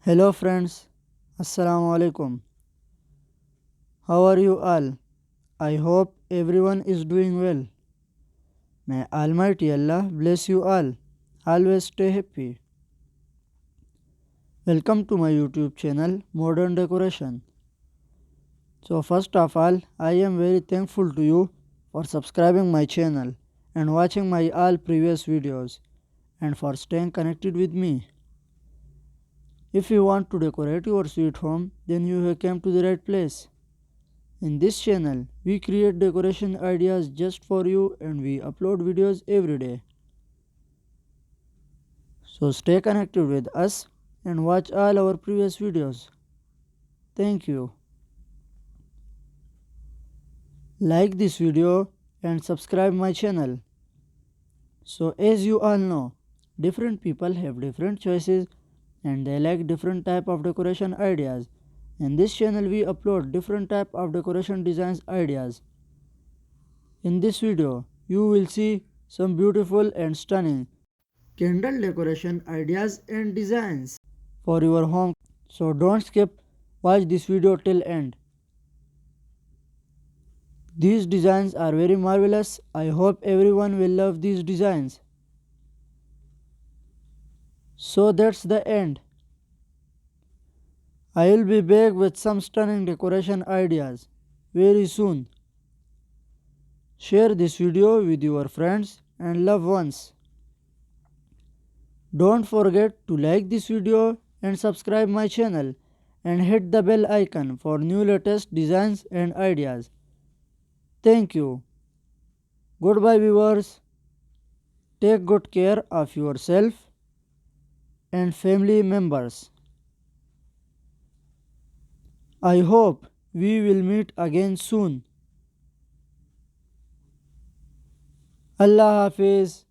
Hello friends, Assalamu alaikum. How are you all? I hope everyone is doing well. May Almighty Allah bless you all. Always stay happy. Welcome to my YouTube channel Modern Decoration. So first of all, I am very thankful to you for subscribing my channel and watching my all previous videos and for staying connected with me. If you want to decorate your sweet home, then you have come to the right place. In this channel, we create decoration ideas just for you and we upload videos every day. So stay connected with us and watch all our previous videos. Thank you. Like this video and subscribe my channel. So as you all know, different people have different choices and they like different type of decoration ideas. In this channel we upload different type of decoration designs ideas. In this video, you will see some beautiful and stunning candle decoration ideas and designs for your home. So don't skip, watch this video till end. These designs are very marvelous. I hope everyone will love these designs. So that's the end. I will be back with some stunning decoration ideas very soon. Share this video with your friends and loved ones. Don't forget to like this video and subscribe my channel and hit the bell icon for new latest designs and ideas. Thank you. Goodbye viewers. Take good care of yourself and family members. I hope we will meet again soon. Allah Hafiz.